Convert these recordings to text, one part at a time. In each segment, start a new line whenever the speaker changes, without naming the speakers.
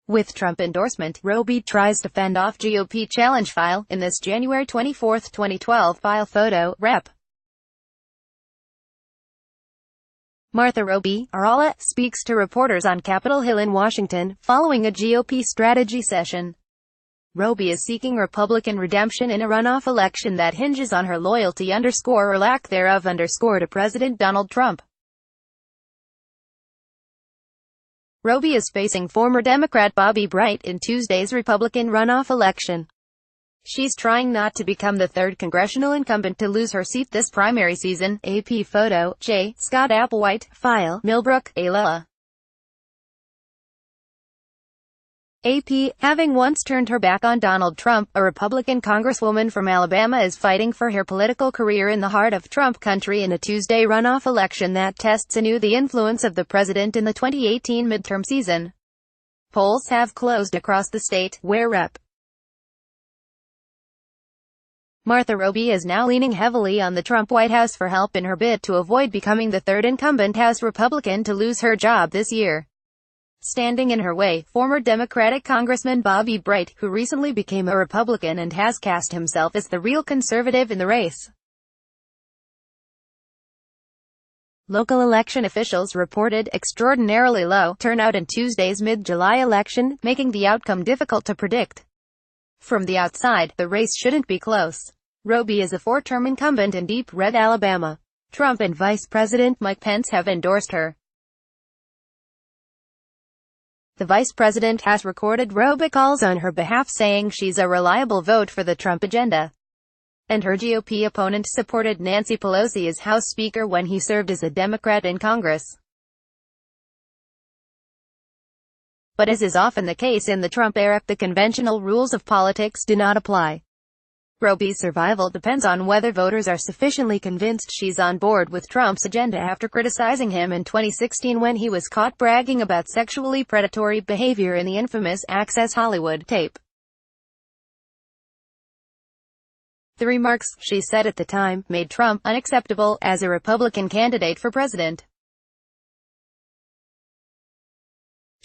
With Trump endorsement, Roby tries to fend off GOP challenge file. In this January 24, 2012 file photo, Rep. Martha Roby, Arala, speaks to reporters on Capitol Hill in Washington, following a GOP strategy session. Roby is seeking Republican redemption in a runoff election that hinges on her loyalty or lack thereof to President Donald Trump. Roby is facing former Democrat Bobby Bright in Tuesday's Republican runoff election. She's trying not to become the third congressional incumbent to lose her seat this primary season. AP photo, J. Scott Applewhite, file, Millbrook, Ayla. AP, having once turned her back on Donald Trump, a Republican congresswoman from Alabama is fighting for her political career in the heart of Trump country in a Tuesday runoff election that tests anew the influence of the president in the 2018 midterm season. Polls have closed across the state, where Rep. Martha Roby is now leaning heavily on the Trump White House for help in her bid to avoid becoming the third incumbent House Republican to lose her job this year. Standing in her way, former Democratic Congressman Bobby Bright, who recently became a Republican and has cast himself as the real conservative in the race. Local election officials reported extraordinarily low turnout in Tuesday's mid-July election, making the outcome difficult to predict. From the outside, the race shouldn't be close. Roby is a four-term incumbent in deep red Alabama. Trump and Vice President Mike Pence have endorsed her. The vice president has recorded robocalls on her behalf saying she's a reliable vote for the Trump agenda. And her GOP opponent supported Nancy Pelosi as House Speaker when he served as a Democrat in Congress. But as is often the case in the Trump era, the conventional rules of politics do not apply. Roby's survival depends on whether voters are sufficiently convinced she's on board with Trump's agenda after criticizing him in 2016 when he was caught bragging about sexually predatory behavior in the infamous Access Hollywood tape. The remarks, she said at the time, made Trump unacceptable as a Republican candidate for president.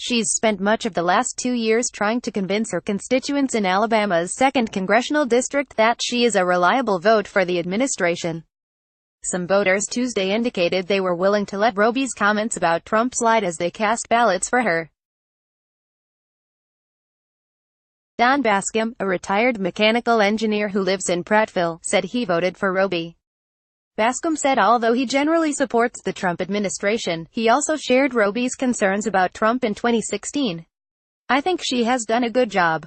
She's spent much of the last 2 years trying to convince her constituents in Alabama's 2nd congressional district that she is a reliable vote for the administration. Some voters Tuesday indicated they were willing to let Roby's comments about Trump slide as they cast ballots for her. Don Bascom, a retired mechanical engineer who lives in Prattville, said he voted for Roby. Bascom said although he generally supports the Trump administration, he also shared Roby's concerns about Trump in 2016. I think she has done a good job.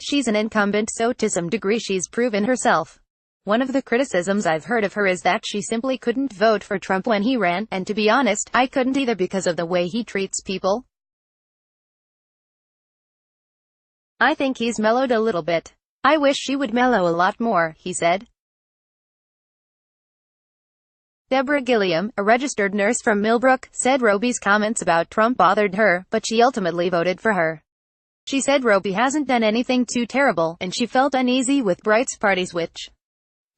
She's an incumbent, so to some degree she's proven herself. One of the criticisms I've heard of her is that she simply couldn't vote for Trump when he ran, and to be honest, I couldn't either because of the way he treats people. I think he's mellowed a little bit. I wish she would mellow a lot more, he said. Deborah Gilliam, a registered nurse from Millbrook, said Roby's comments about Trump bothered her, but she ultimately voted for her. She said Roby hasn't done anything too terrible, and she felt uneasy with Bright's party switch.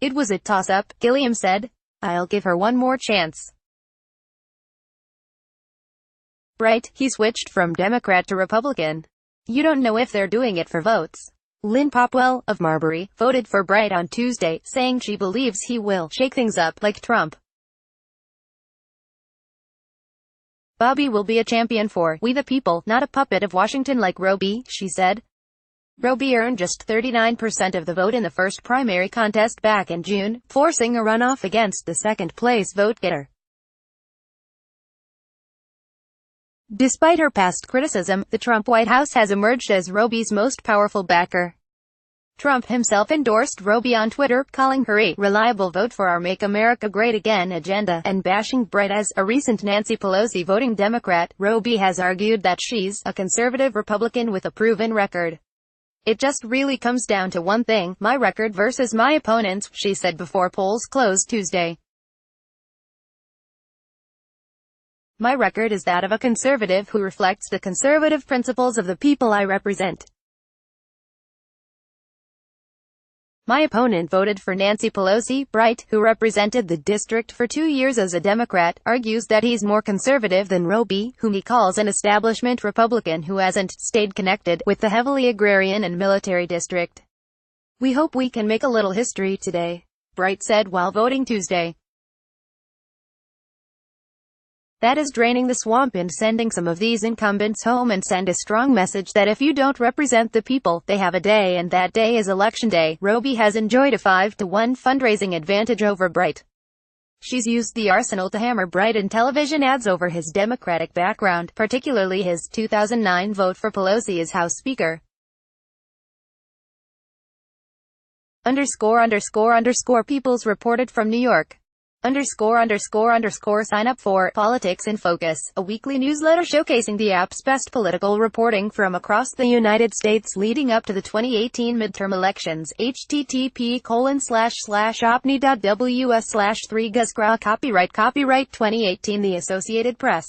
It was a toss-up, Gilliam said. I'll give her one more chance. Bright, he switched from Democrat to Republican. You don't know if they're doing it for votes. Lynn Popwell, of Marbury, voted for Bright on Tuesday, saying she believes he will shake things up like Trump. Bobby will be a champion for we the people, not a puppet of Washington like Roby, she said. Roby earned just 39% of the vote in the first primary contest back in June, forcing a runoff against the second-place vote-getter. Despite her past criticism, the Trump White House has emerged as Roby's most powerful backer. Trump himself endorsed Roby on Twitter, calling her a reliable vote for our Make America Great Again agenda, and bashing Bright as a recent Nancy Pelosi voting Democrat. Roby has argued that she's a conservative Republican with a proven record. It just really comes down to one thing, my record versus my opponents, she said before polls closed Tuesday. My record is that of a conservative who reflects the conservative principles of the people I represent. My opponent voted for Nancy Pelosi. Bright, who represented the district for 2 years as a Democrat, argues that he's more conservative than Roby, whom he calls an establishment Republican who hasn't stayed connected with the heavily agrarian and military district. "We hope we can make a little history today," Bright said while voting Tuesday. "That is draining the swamp and sending some of these incumbents home and send a strong message that if you don't represent the people, they have a day and that day is election day." Roby has enjoyed a 5-to-1 fundraising advantage over Bright. She's used the arsenal to hammer Bright in television ads over his Democratic background, particularly his 2009 vote for Pelosi as House Speaker. People's reported from New York. Sign up for Politics in Focus, a weekly newsletter showcasing the app's best political reporting from across the United States leading up to the 2018 midterm elections. http://opni.ws/3gusgra. Copyright 2018 The Associated Press.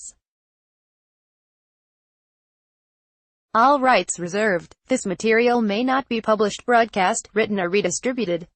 All rights reserved. This material may not be published, broadcast, written or redistributed.